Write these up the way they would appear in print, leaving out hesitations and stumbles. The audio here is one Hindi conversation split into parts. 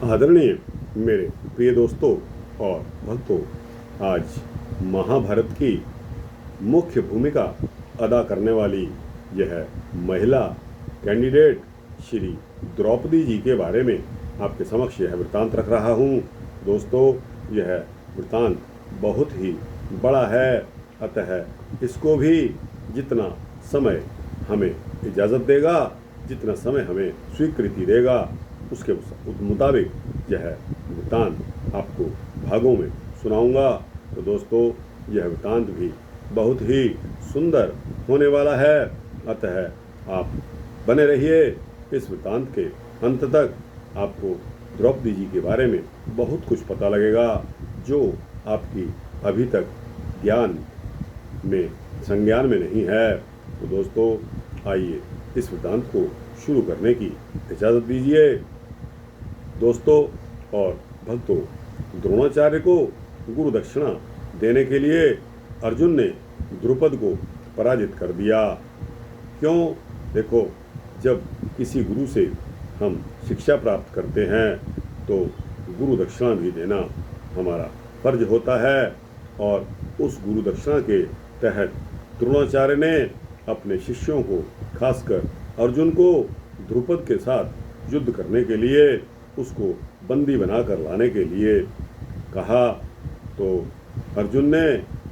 आदरणीय मेरे प्रिय दोस्तों और भक्तों, आज महाभारत की मुख्य भूमिका अदा करने वाली यह महिला कैंडिडेट श्री द्रौपदी जी के बारे में आपके समक्ष यह वृत्तांत रख रहा हूँ। दोस्तों, यह वृत्तांत बहुत ही बड़ा है, अतः इसको भी जितना समय हमें इजाज़त देगा, जितना समय हमें स्वीकृति देगा, उसके मुताबिक यह वृत्तांत आपको भागों में सुनाऊंगा। तो दोस्तों, यह वृत्तांत भी बहुत ही सुंदर होने वाला है, अतः आप बने रहिए। इस वृत्तांत के अंत तक आपको द्रौपदी जी के बारे में बहुत कुछ पता लगेगा जो आपकी अभी तक संज्ञान में नहीं है। तो दोस्तों, आइए इस वृत्तांत को शुरू करने की इजाज़त दीजिए। दोस्तों और भक्तों, द्रोणाचार्य को गुरु दक्षिणा देने के लिए अर्जुन ने द्रुपद को पराजित कर दिया। क्यों? देखो, जब किसी गुरु से हम शिक्षा प्राप्त करते हैं तो गुरु दक्षिणा भी देना हमारा फर्ज होता है, और उस गुरु दक्षिणा के तहत द्रोणाचार्य ने अपने शिष्यों को, खासकर अर्जुन को, द्रुपद के साथ युद्ध करने के लिए, उसको बंदी बनाकर लाने के लिए कहा। तो अर्जुन ने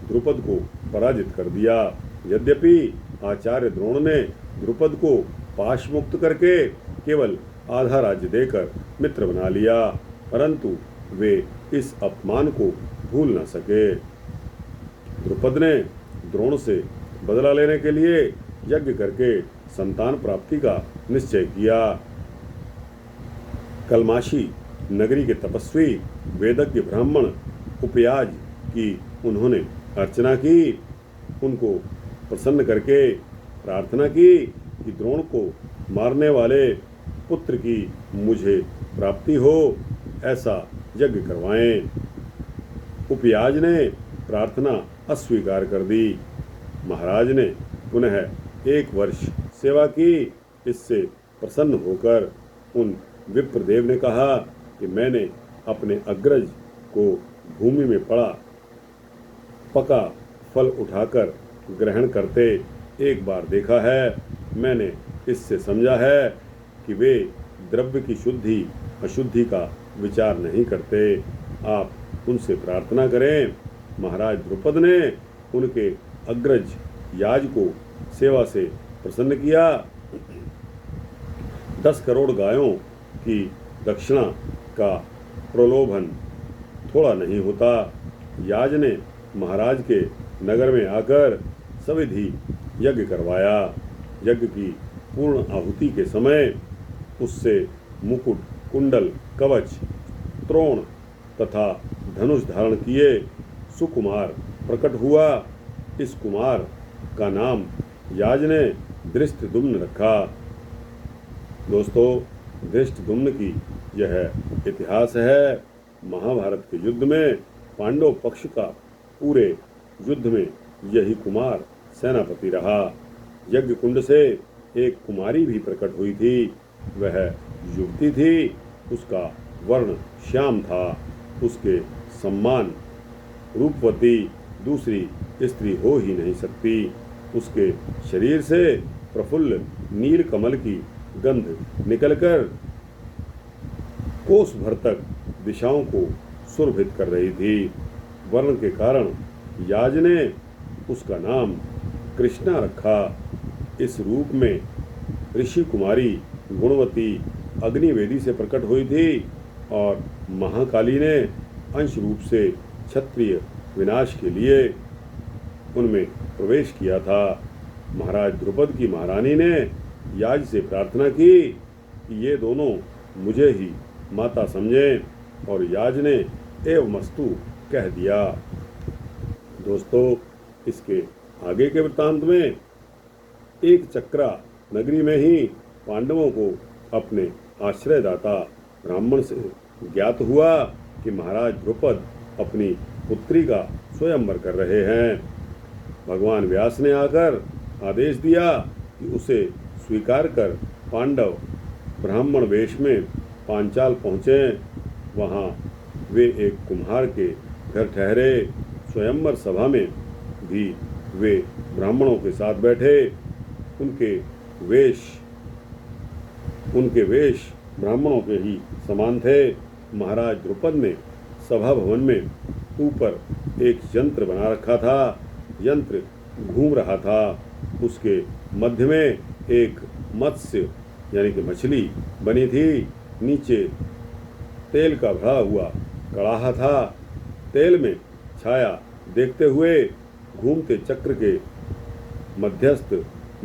द्रुपद को पराजित कर दिया। यद्यपि आचार्य द्रोण ने द्रुपद को पाश मुक्त करके केवल आधा राज्य देकर मित्र बना लिया, परंतु वे इस अपमान को भूल न सके। द्रुपद ने द्रोण से बदला लेने के लिए यज्ञ करके संतान प्राप्ति का निश्चय किया। कलमाशी नगरी के तपस्वी वेदज्ञ ब्राह्मण उपयाज की उन्होंने अर्चना की, उनको प्रसन्न करके प्रार्थना की कि द्रोण को मारने वाले पुत्र की मुझे प्राप्ति हो, ऐसा यज्ञ करवाएं। उपयाज ने प्रार्थना अस्वीकार कर दी। महाराज ने पुनः 1 वर्ष सेवा की। इससे प्रसन्न होकर उन विप्रदेव ने कहा कि मैंने अपने अग्रज को भूमि में पड़ा पका फल उठाकर ग्रहण करते एक बार देखा है। मैंने इससे समझा है कि वे द्रव्य की शुद्धि अशुद्धि का विचार नहीं करते। आप उनसे प्रार्थना करें। महाराज द्रुपद ने उनके अग्रज याज को सेवा से प्रसन्न किया। 10 करोड़ गायों की दक्षिणा का प्रलोभन थोड़ा नहीं होता। याज ने महाराज के नगर में आकर सविधि यज्ञ करवाया। यज्ञ की पूर्ण आहुति के समय उससे मुकुट, कुंडल, कवच, त्रोण तथा धनुष धारण किए सुकुमार प्रकट हुआ। इस कुमार का नाम याज ने धृष्टद्युम्न रखा। दोस्तों, धृष्टद्युम्न की यह इतिहास है। महाभारत के युद्ध में पांडव पक्ष का पूरे युद्ध में यही कुमार सेनापति रहा। यज्ञ कुंड से एक कुमारी भी प्रकट हुई थी। वह युवती थी, उसका वर्ण श्याम था। उसके सम्मान रूपवती दूसरी स्त्री हो ही नहीं सकती। उसके शरीर से प्रफुल्ल नील कमल की गंध निकलकर कोस भर तक दिशाओं को सुरभित कर रही थी। वर्ण के कारण याज ने उसका नाम कृष्णा रखा। इस रूप में ऋषि कुमारी गुणवती अग्निवेदी से प्रकट हुई थी और महाकाली ने अंश रूप से क्षत्रिय विनाश के लिए उनमें प्रवेश किया था। महाराज द्रुपद की महारानी ने याज से प्रार्थना की कि ये दोनों मुझे ही माता समझें, और याज ने एवमस्तु कह दिया। दोस्तों, इसके आगे के वृत्तांत में एक चक्रा नगरी में ही पांडवों को अपने आश्रयदाता ब्राह्मण से ज्ञात हुआ कि महाराज द्रुपद अपनी पुत्री का स्वयंवर कर रहे हैं। भगवान व्यास ने आकर आदेश दिया कि उसे स्वीकार कर पांडव ब्राह्मण वेश में पांचाल पहुँचे वहाँ वे एक कुम्हार के घर ठहरे। स्वयंवर सभा में भी वे ब्राह्मणों के साथ बैठे। उनके वेश ब्राह्मणों के ही समान थे। महाराज द्रुपद ने सभा भवन में ऊपर एक यंत्र बना रखा था। यंत्र घूम रहा था। उसके मध्य में एक मत्स्य यानी कि मछली बनी थी। नीचे तेल का भरा हुआ कड़ाहा था। तेल में छाया देखते हुए घूमते चक्र के मध्यस्थ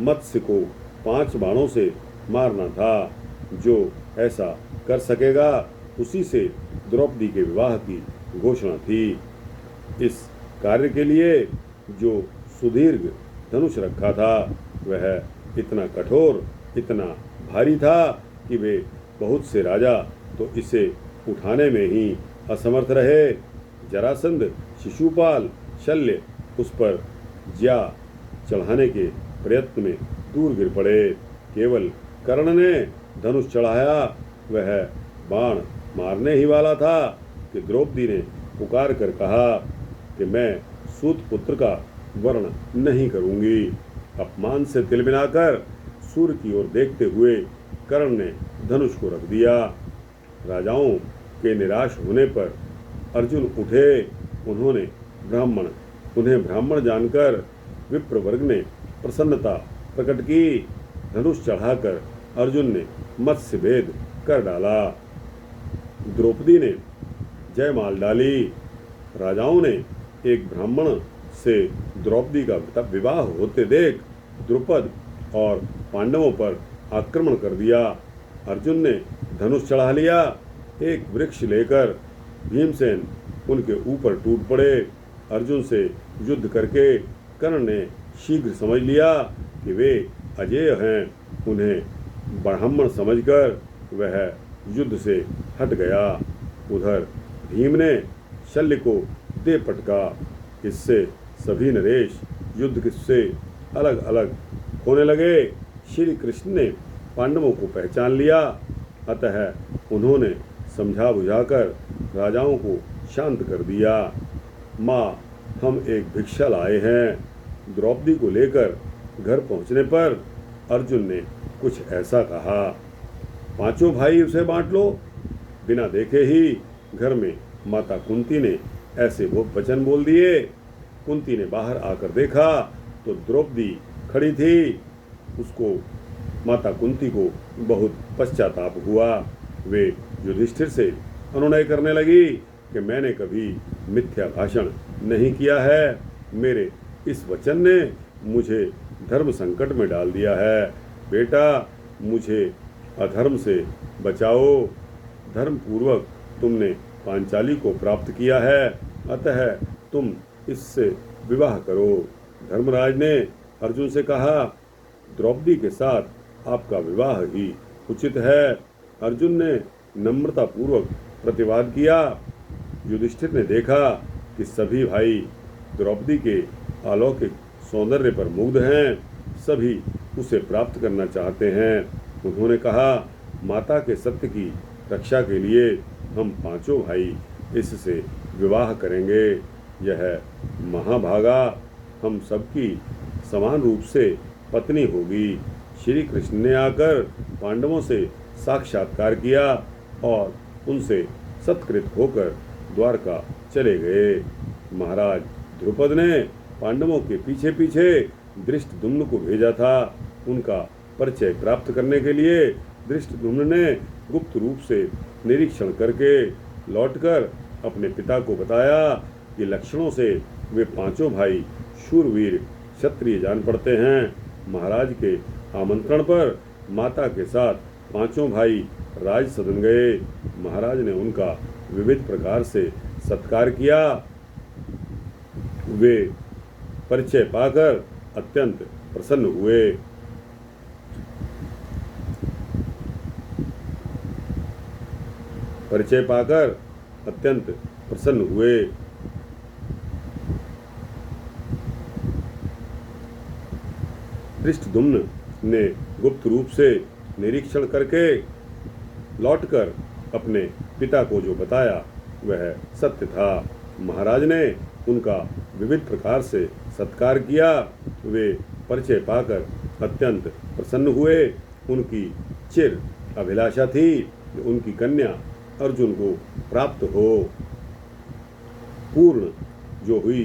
मत्स्य को 5 बाणों से मारना था। जो ऐसा कर सकेगा उसी से द्रौपदी के विवाह की घोषणा थी। इस कार्य के लिए जो सुदीर्घ धनुष रखा था वह इतना कठोर, इतना भारी था कि वे बहुत से राजा तो इसे उठाने में ही असमर्थ रहे। जरासंध, शिशुपाल, शल्य उस पर ज्या चढ़ाने के प्रयत्न में दूर गिर पड़े। केवल कर्ण ने धनुष चढ़ाया। वह बाण मारने ही वाला था कि द्रौपदी ने पुकार कर कहा कि मैं सूत पुत्र का वर्ण नहीं करूंगी। अपमान से तिलमिलाकर सूर्य की ओर देखते हुए कर्ण ने धनुष को रख दिया। राजाओं के निराश होने पर अर्जुन उठे। उन्हें ब्राह्मण जानकर विप्र वर्ग ने प्रसन्नता प्रकट की। धनुष चढ़ाकर अर्जुन ने मत्स्य भेद कर डाला। द्रौपदी ने जयमाल डाली। राजाओं ने एक ब्राह्मण से द्रौपदी का विवाह होते देख द्रुपद और पांडवों पर आक्रमण कर दिया। अर्जुन ने धनुष चढ़ा लिया। एक वृक्ष लेकर भीमसेन उनके ऊपर टूट पड़े। अर्जुन से युद्ध करके कर्ण ने शीघ्र समझ लिया कि वे अजेय हैं। उन्हें ब्राह्मण समझकर वह युद्ध से हट गया। उधर भीम ने शल्य को दे पटका। इससे सभी नरेश युद्ध से अलग अलग होने लगे। श्री कृष्ण ने पांडवों को पहचान लिया। अतः उन्होंने समझा बुझाकर राजाओं को शांत कर दिया। माँ, हम एक भिक्षा लाए हैं। द्रौपदी को लेकर घर पहुँचने पर अर्जुन ने कुछ ऐसा कहा, 5 भाई उसे बांट लो। बिना देखे ही घर में माता कुंती ने ऐसे वो वचन बोल दिए। कुंती ने बाहर आकर देखा तो द्रौपदी खड़ी थी। उसको माता कुंती को बहुत पश्चाताप हुआ। वे युधिष्ठिर से अनुनय करने लगी कि मैंने कभी मिथ्या भाषण नहीं किया है। मेरे इस वचन ने मुझे धर्म संकट में डाल दिया है। बेटा, मुझे अधर्म से बचाओ। धर्म पूर्वक तुमने पांचाली को प्राप्त किया है, अतः तुम इससे विवाह करो। धर्मराज ने अर्जुन से कहा, द्रौपदी के साथ आपका विवाह ही उचित है। अर्जुन ने नम्रता पूर्वक प्रतिवाद किया। युधिष्ठिर ने देखा कि सभी भाई द्रौपदी के अलौकिक सौंदर्य पर मुग्ध हैं। सभी उसे प्राप्त करना चाहते हैं। उन्होंने कहा, माता के सत्य की रक्षा के लिए हम 5 भाई इससे विवाह करेंगे। यह महाभागा हम सबकी समान रूप से पत्नी होगी। श्री कृष्ण ने आकर पांडवों से साक्षात्कार किया और उनसे सत्कृत होकर द्वारका चले गए। महाराज द्रुपद ने पांडवों के पीछे पीछे धृष्टद्युम्न को भेजा था। उनका परिचय प्राप्त करने के लिए धृष्टद्युम्न ने गुप्त रूप से निरीक्षण करके लौटकर अपने पिता को बताया कि लक्षणों से वे 5 भाई शूरवीर क्षत्रिय जान पड़ते हैं। महाराज के आमंत्रण पर माता के साथ 5 भाई राज सदन गए। महाराज ने उनका विविध प्रकार से सत्कार किया। वे परिचय पाकर अत्यंत प्रसन्न हुए। धृष्टद्युम्न ने गुप्त रूप से निरीक्षण करके लौटकर अपने पिता को जो बताया वह सत्य था। महाराज ने उनका विविध प्रकार से सत्कार किया। वे परिचय पाकर अत्यंत प्रसन्न हुए। उनकी चिर अभिलाषा थी कि उनकी कन्या अर्जुन को प्राप्त हो। पूर्ण जो हुई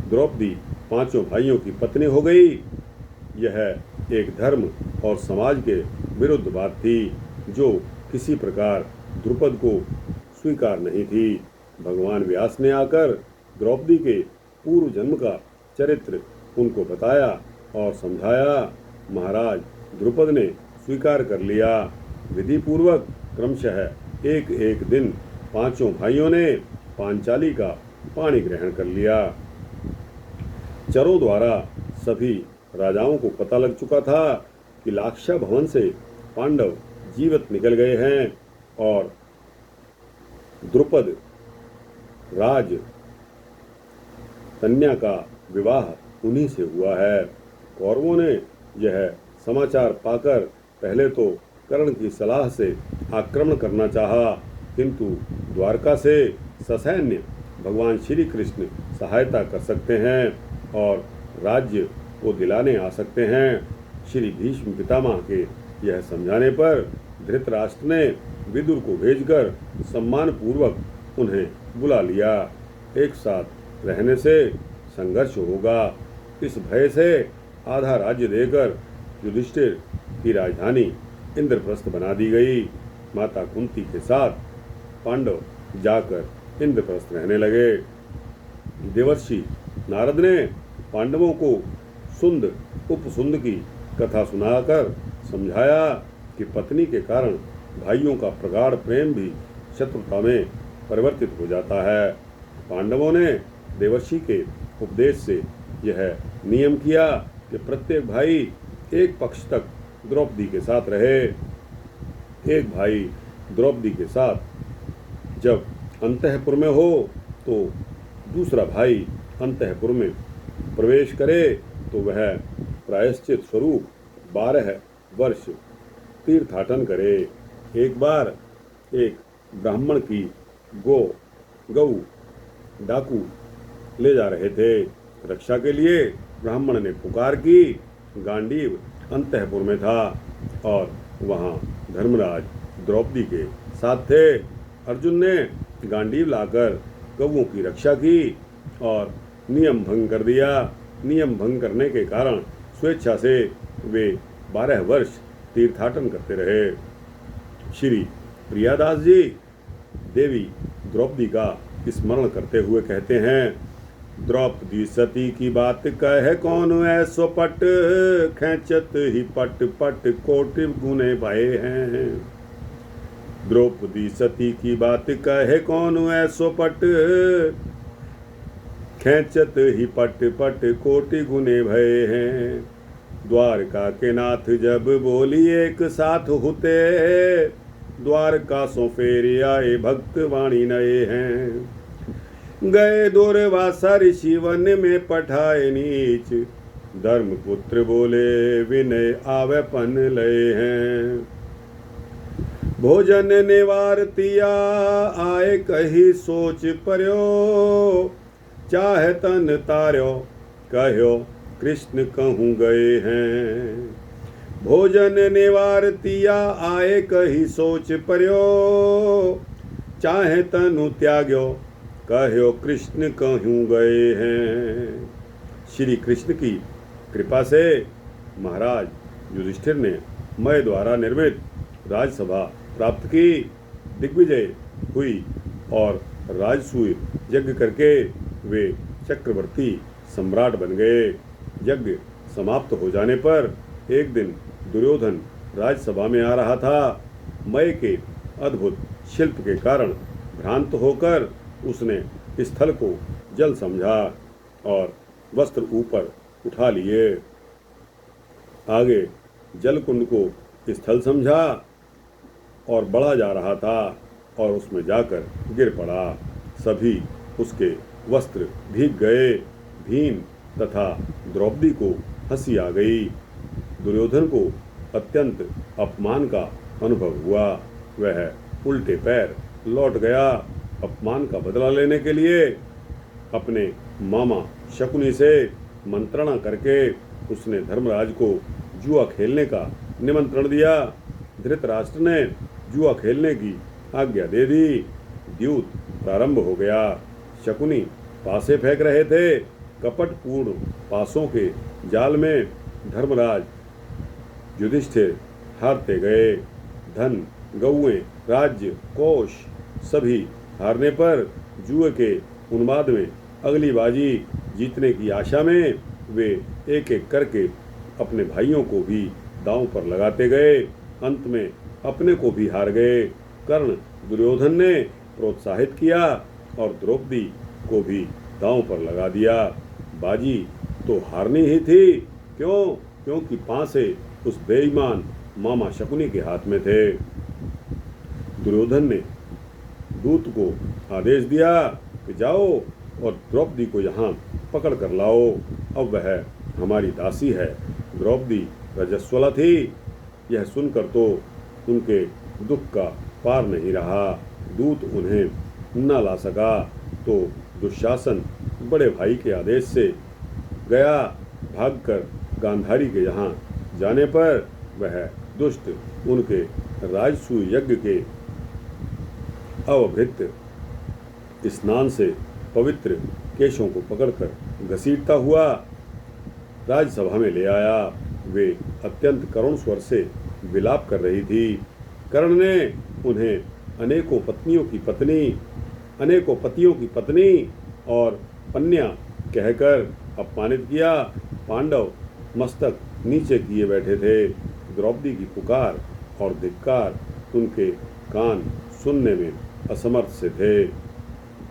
द्रौपदी पांचों भाइयों की पत्नी हो गई। यह एक धर्म और समाज के विरुद्ध बात थी जो किसी प्रकार द्रुपद को स्वीकार नहीं थी। भगवान व्यास ने आकर द्रौपदी के पूर्व जन्म का चरित्र उनको बताया और समझाया। महाराज द्रुपद ने स्वीकार कर लिया। विधि पूर्वक क्रमशः एक एक दिन पांचों भाइयों ने पांचाली का पानी ग्रहण कर लिया। चरों द्वारा सभी राजाओं को पता लग चुका था कि लाक्षा भवन से पांडव जीवित निकल गए हैं और द्रुपद राज कन्या का विवाह उन्हीं से हुआ है। कौरवों ने यह समाचार पाकर पहले तो कर्ण की सलाह से आक्रमण करना चाहा, किंतु द्वारका से ससैन्य भगवान श्री कृष्ण सहायता कर सकते हैं और राज्य को दिलाने आ सकते हैं। श्री भीष्म पितामह के यह समझाने पर धृतराष्ट्र ने विदुर को भेजकर सम्मान पूर्वक उन्हें बुला लिया। एक साथ रहने से संघर्ष होगा, इस भय से आधा राज्य देकर युधिष्ठिर की राजधानी इंद्रप्रस्थ बना दी गई। माता कुंती के साथ पांडव जाकर इंद्रप्रस्थ रहने लगे। देवर्षि नारद ने पांडवों को सुंद उपसुंद की कथा सुनाकर समझाया कि पत्नी के कारण भाइयों का प्रगाढ़ प्रेम भी शत्रुता में परिवर्तित हो जाता है। पांडवों ने देवर्षि के उपदेश से यह नियम किया कि प्रत्येक भाई एक पक्ष तक द्रौपदी के साथ रहे। एक भाई द्रौपदी के साथ जब अंतःपुर में हो तो दूसरा भाई अंतःपुर में प्रवेश करे तो वह प्रायश्चित स्वरूप 12 वर्ष तीर्थाटन करे। एक बार एक ब्राह्मण की गऊ डाकू ले जा रहे थे। रक्षा के लिए ब्राह्मण ने पुकार की। गांडीव अंतःपुर में था और वहां धर्मराज द्रौपदी के साथ थे। अर्जुन ने गांडीव लाकर गऊओं की रक्षा की और नियम भंग कर दिया। नियम भंग करने के कारण स्वेच्छा से वे 12 वर्ष तीर्थाटन करते रहे। श्री प्रियादास जी देवी द्रौपदी का स्मरण करते हुए कहते हैं, द्रौपदी सती की बात कहे कौन ऐसो पट, खेचत ही पट पट कोटि गुने भये हैं। द्रौपदी सती की बात कहे कौन ऐसो पट, खेचत ही पट पट कोटि गुने भये हैं। द्वारका के नाथ जब बोली एक साथ होते, द्वारका सो फेर आए भक्त वाणी नए हैं। गए दुर्वासा ऋषि वन में पठाए नीच, धर्म पुत्र बोले विनय आवे पन लए हैं। भोजन निवारतिया आए कही सोच पर्यो, चाहे तन तार्यो कहो कृष्ण कहूँ गए हैं। भोजन निवारतिया आए कही सोच पर्यो, चाहे तनु त्याग्यो कहो कृष्ण कहूँ गए हैं। श्री कृष्ण की कृपा से महाराज युधिष्ठिर ने मय द्वारा निर्मित राजसभा प्राप्त की। दिग्विजय हुई और राजसूय यज्ञ करके वे चक्रवर्ती सम्राट बन गए। यज्ञ समाप्त हो जाने पर एक दिन दुर्योधन राजसभा में आ रहा था। मय के अद्भुत शिल्प के कारण भ्रांत होकर उसने स्थल को जल समझा और वस्त्र ऊपर उठा लिए। आगे जल कुंड को स्थल समझा और बढ़ा जा रहा था और उसमें जाकर गिर पड़ा। सभी उसके वस्त्र भीग गए। भीम तथा द्रौपदी को हंसी आ गई। दुर्योधन को अत्यंत अपमान का अनुभव हुआ। वह उल्टे पैर लौट गया अपमान का बदला लेने के लिए। अपने मामा शकुनी से मंत्रणा करके उसने धर्मराज को जुआ खेलने का निमंत्रण दिया। धृतराष्ट्र ने जुआ खेलने की आज्ञा दे दी। द्यूत प्रारंभ हो गया। शकुनी पासे फेंक रहे थे। कपटपूर्ण पासों के जाल में धर्मराज युधिष्ठिर हारते गए। धन, गौएं, राज्य, कोष सभी हारने पर जुए के उन्माद में अगली बाजी जीतने की आशा में वे एक एक करके अपने भाइयों को भी दांव पर लगाते गए। अंत में अपने को भी हार गए। कर्ण दुर्योधन ने प्रोत्साहित किया और द्रौपदी को भी दांव पर लगा दिया। बाजी तो हारनी ही थी। क्यों? क्योंकि पांसे उस बेईमान मामा शकुनी के हाथ में थे। दुर्योधन ने दूत को आदेश दिया कि जाओ और द्रौपदी को यहाँ पकड़ कर लाओ। अब वह हमारी दासी है। द्रौपदी रजस्वला थी। यह सुनकर तो उनके दुख का पार नहीं रहा। दूत उन्हें न ला सका तो दुशासन बड़े भाई के आदेश से गया। भागकर गांधारी के यहाँ जाने पर वह दुष्ट उनके राजसूय यज्ञ के अवभृत स्नान से पवित्र केशों को पकड़कर घसीटता हुआ राजसभा में ले आया। वे अत्यंत करुण स्वर से विलाप कर रही थी। कर्ण ने उन्हें अनेकों पतियों की पत्नी और कन्या कहकर अपमानित किया। पांडव मस्तक नीचे किए बैठे थे। द्रौपदी की पुकार और धिक्कार उनके कान सुनने में असमर्थ से थे।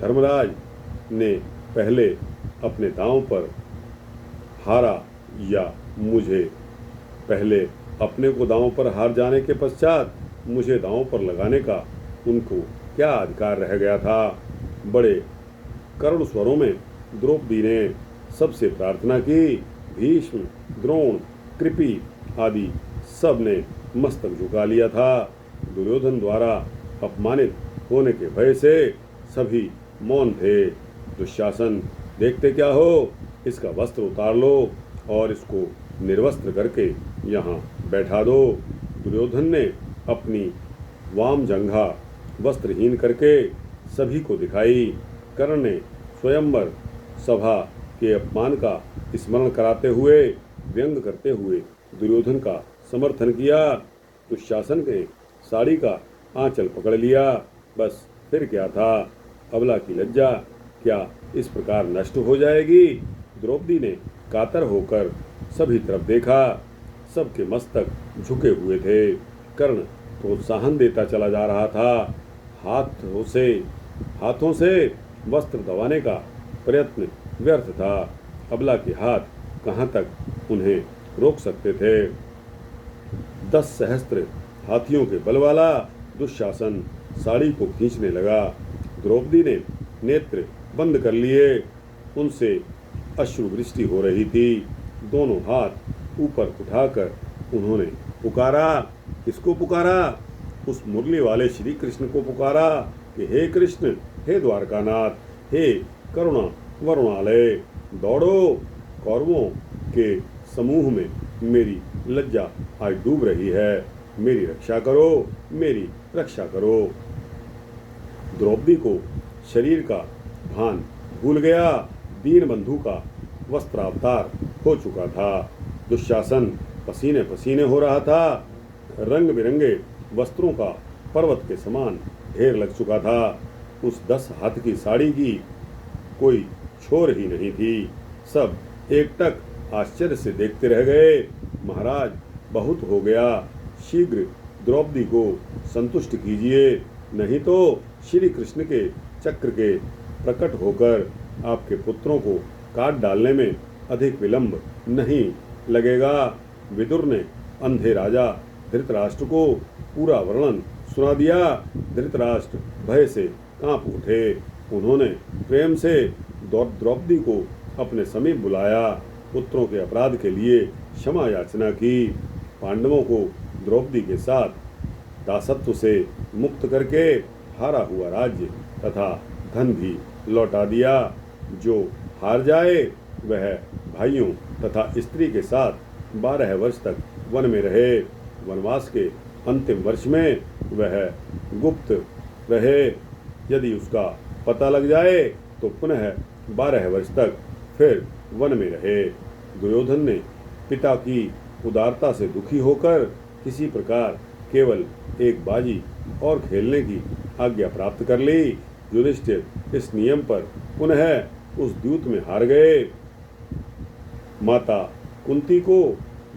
धर्मराज ने पहले अपने दांव पर हारा या मुझे पहले अपने को दांव पर हार जाने के पश्चात मुझे दांव पर लगाने का उनको क्या अधिकार रह गया था। बड़े करुण स्वरों में द्रौपदी ने सबसे प्रार्थना की। भीष्म, द्रोण, कृपि आदि सब ने मस्तक झुका लिया था। दुर्योधन द्वारा अपमानित होने के भय से सभी मौन थे। दुशासन, देखते क्या हो, इसका वस्त्र उतार लो और इसको निर्वस्त्र करके यहाँ बैठा दो। दुर्योधन ने अपनी वाम जंघा वस्त्रहीन करके सभी को दिखाई। कर्ण ने स्वयंवर सभा के अपमान का स्मरण कराते हुए व्यंग करते हुए दुर्योधन का समर्थन किया। दुशासन ने साड़ी का आंचल पकड़ लिया। बस फिर क्या था। अबला की लज्जा क्या इस प्रकार नष्ट हो जाएगी? द्रौपदी ने कातर होकर सभी तरफ देखा। सबके मस्तक झुके हुए थे। कर्ण प्रोत्साहन देता चला जा रहा था। हाथों से वस्त्र दबाने का प्रयत्न व्यर्थ था। अबला के हाथ कहाँ तक उन्हें रोक सकते थे। 10 सहस्त्र हाथियों के बल वाला दुशासन साड़ी को खींचने लगा। द्रौपदी ने नेत्र बंद कर लिए। उनसे अश्रुवृष्टि हो रही थी। दोनों हाथ ऊपर उठाकर उन्होंने पुकारा। किसको पुकारा? उस मुरली वाले श्री कृष्ण को पुकारा कि हे कृष्ण, हे द्वारकानाथ, हे करुणा वरुणालय, दौड़ो। कौरवों के समूह में मेरी लज्जा आज डूब रही है। मेरी रक्षा करो, मेरी रक्षा करो। द्रौपदी को शरीर का भान भूल गया। दीनबंधु का वस्त्रावतार हो चुका था। दुशासन पसीने पसीने हो रहा था। रंग बिरंगे वस्त्रों का पर्वत के समान ढेर लग चुका था। उस 10 हाथ की साड़ी की कोई छोर ही नहीं थी। सब एकटक आश्चर्य से देखते रह गए। महाराज, बहुत हो गया। शीघ्र द्रौपदी को संतुष्ट कीजिए, नहीं तो श्री कृष्ण के चक्र के प्रकट होकर आपके पुत्रों को काट डालने में अधिक विलंब नहीं लगेगा। विदुर ने अंधे राजा धृतराष्ट्र को पूरा वर्णन सुना दिया। धृतराष्ट्र भय से कांप उठे। उन्होंने प्रेम से द्रौपदी को अपने समीप बुलाया। पुत्रों के अपराध के लिए क्षमा याचना की। पांडवों को द्रौपदी के साथ दासत्व से मुक्त करके हारा हुआ राज्य तथा धन भी लौटा दिया। जो हार जाए वह भाइयों तथा स्त्री के साथ 12 वर्ष तक वन में रहे। वनवास के अंतिम वर्ष में वह गुप्त रहे। यदि उसका पता लग जाए तो पुनः 12 वर्ष तक फिर वन में रहे। दुर्योधन ने पिता की उदारता से दुखी होकर किसी प्रकार केवल एक बाजी और खेलने की आज्ञा प्राप्त कर ली। युधिष्ठिर इस नियम पर पुनः उस द्यूत में हार गए। माता कुंती को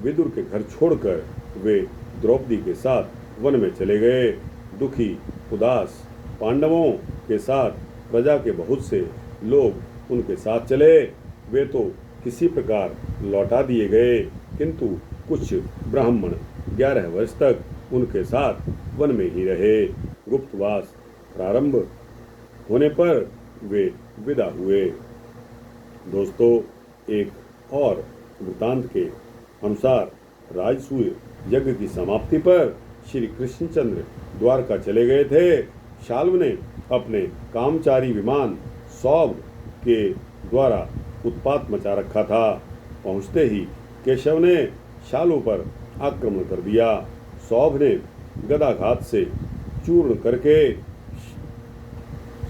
विदुर के घर छोड़कर वे द्रौपदी के साथ वन में चले गए। दुखी उदास पांडवों के साथ प्रजा के बहुत से लोग उनके साथ चले। वे तो किसी प्रकार लौटा दिए गए, किंतु कुछ ब्राह्मण 11 वर्ष तक उनके साथ वन में ही रहे। गुप्तवास प्रारंभ होने पर वे विदा हुए। दोस्तों, एक और वृतांत के अनुसार राजसूय यज्ञ की समाप्ति पर श्री कृष्णचंद्र द्वारका चले गए थे। शाल्व ने अपने कामचारी विमान सौभ के द्वारा उत्पात मचा रखा था। पहुंचते ही केशव ने शाल्व पर आक्रमण कर दिया। सौभ ने गदाघात से चूर्ण करके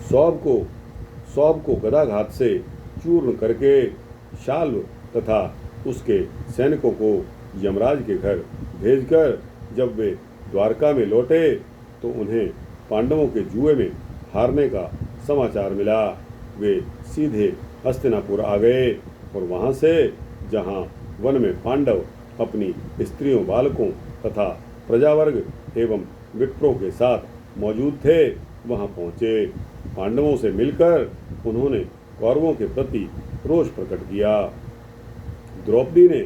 सौभ को गदाघात से चूर्ण करके शाल्व तथा उसके सैनिकों को यमराज के घर भेजकर जब वे द्वारका में लौटे तो उन्हें पांडवों के जुए में हारने का समाचार मिला। वे सीधे हस्तिनापुर आ गए और वहां से जहां वन में पांडव अपनी स्त्रियों, बालकों तथा प्रजावर्ग एवं विप्रों के साथ मौजूद थे वहां पहुंचे। पांडवों से मिलकर उन्होंने कौरवों के प्रति रोष प्रकट किया। द्रौपदी ने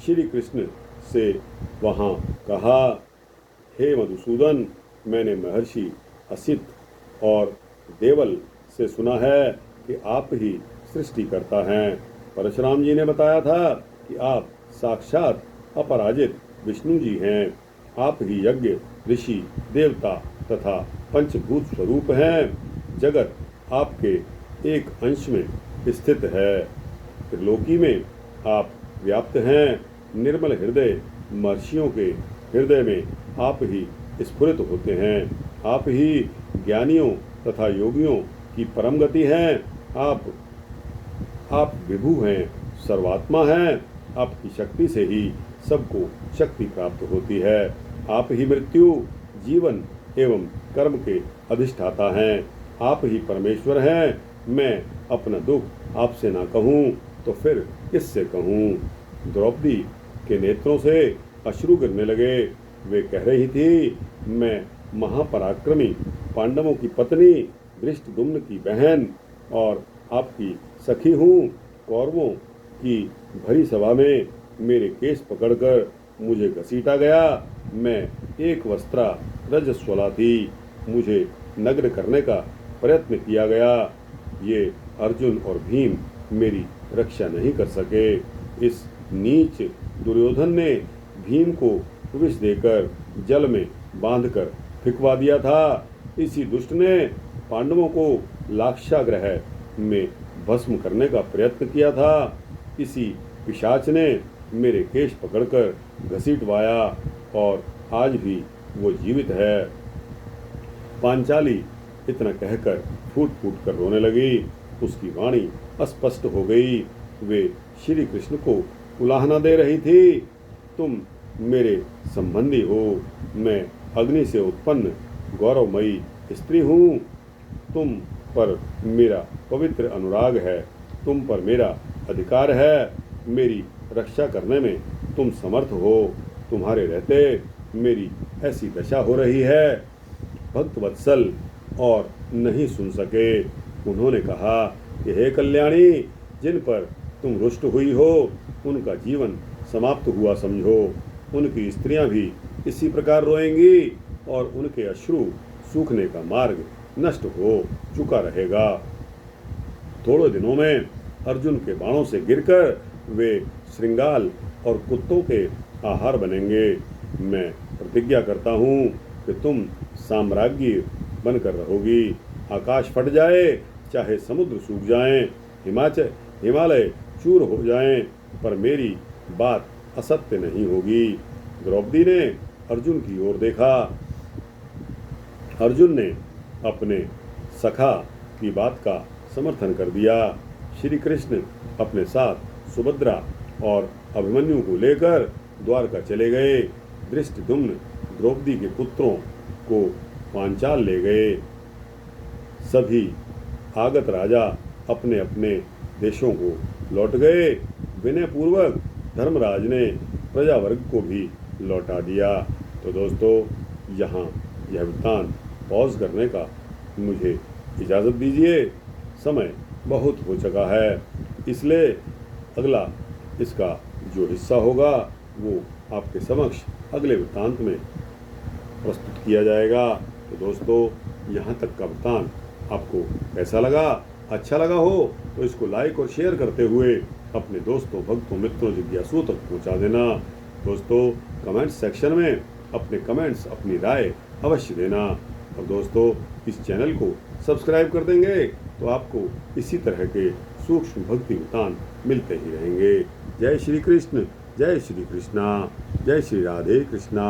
श्री कृष्ण से वहां कहा, हे मधुसूदन, मैंने महर्षि असित और देवल से सुना है कि आप ही सृष्टि करता हैं। परशुराम जी ने बताया था कि आप साक्षात अपराजित विष्णु जी हैं। आप ही यज्ञ, ऋषि, देवता तथा पंचभूत स्वरूप हैं। जगत आपके एक अंश में स्थित है। त्रिलोकी में आप व्याप्त हैं। निर्मल हृदय महर्षियों के हृदय में आप ही स्फुरित होते हैं। आप ही ज्ञानियों तथा योगियों की परम गति हैं। आप विभु हैं, सर्वात्मा हैं। आपकी शक्ति से ही सबको शक्ति प्राप्त होती है। आप ही मृत्यु, जीवन एवं कर्म के अधिष्ठाता हैं। आप ही परमेश्वर हैं। मैं अपना दुख आपसे ना कहूँ तो फिर किससे कहूँ। द्रौपदी के नेत्रों से अश्रु गिरने लगे। वे कह रही थी, मैं महापराक्रमी पांडवों की पत्नी, धृष्टद्युम्न की बहन और आपकी सखी हूँ। कौरवों की भरी सभा में मेरे केस पकड़कर मुझे घसीटा गया। मैं एक वस्त्रा रजस्वला थी। मुझे नग्न करने का प्रयत्न किया गया। ये अर्जुन और भीम मेरी रक्षा नहीं कर सके। इस नीच दुर्योधन ने भीम को विष देकर जल में बांधकर फिकवा दिया था। इसी दुष्ट ने पांडवों को लाक्षागृह में भस्म करने का प्रयत्न किया था। इसी पिशाच ने मेरे केश पकड़कर घसीटवाया और आज भी वो जीवित है। पांचाली इतना कहकर फूट फूट कर रोने लगी। उसकी वाणी अस्पष्ट हो गई। वे श्री कृष्ण को उलाहना दे रही थी, तुम मेरे संबंधी हो। मैं अग्नि से उत्पन्न गौरवमयी स्त्री हूँ। तुम पर मेरा पवित्र अनुराग है। तुम पर मेरा अधिकार है। मेरी रक्षा करने में तुम समर्थ हो। तुम्हारे रहते मेरी ऐसी दशा हो रही है। भक्त वत्सल और नहीं सुन सके। उन्होंने कहा कि हे कल्याणी, जिन पर तुम रुष्ट हुई हो उनका जीवन समाप्त हुआ समझो। उनकी स्त्रियां भी इसी प्रकार रोएंगी और उनके अश्रु सूखने का मार्ग नष्ट हो चुका रहेगा। थोड़े दिनों में अर्जुन के बाणों से गिरकर वे श्रृंगाल और कुत्तों के आहार बनेंगे। मैं प्रतिज्ञा करता हूँ कि तुम साम्राज्य बनकर रहोगी। आकाश फट जाए, चाहे समुद्र सूख जाएं, हिमालय चूर हो जाएं, पर मेरी बात असत्य नहीं होगी। द्रौपदी ने अर्जुन की ओर देखा। अर्जुन ने अपने सखा की बात का समर्थन कर दिया। श्री कृष्ण अपने साथ सुभद्रा और अभिमन्यु को लेकर द्वारका चले गए। धृष्टद्युम्न द्रौपदी के पुत्रों को पांचाल ले गए। सभी आगत राजा अपने अपने देशों को लौट गए। विनय पूर्वक धर्मराज ने प्रजावर्ग को भी लौटा दिया। तो दोस्तों, यहाँ यह वृत्तांत पॉज करने का मुझे इजाज़त दीजिए। समय बहुत हो चुका है, इसलिए अगला इसका जो हिस्सा होगा वो आपके समक्ष अगले वृत्तांत में प्रस्तुत किया जाएगा। तो दोस्तों, यहाँ तक का वृत्तांत आपको कैसा लगा? अच्छा लगा हो तो इसको लाइक और शेयर करते हुए अपने दोस्तों, भक्तों, मित्रों, जिज्ञासुओं तक पहुँचा देना। दोस्तों, कमेंट सेक्शन में अपने कमेंट्स, अपनी राय अवश्य देना। और दोस्तों, इस चैनल को सब्सक्राइब कर देंगे तो आपको इसी तरह के सूक्ष्म भक्ति वृत्तांत मिलते ही रहेंगे। जय श्री कृष्ण, जय श्री कृष्णा, जय श्री राधे कृष्णा।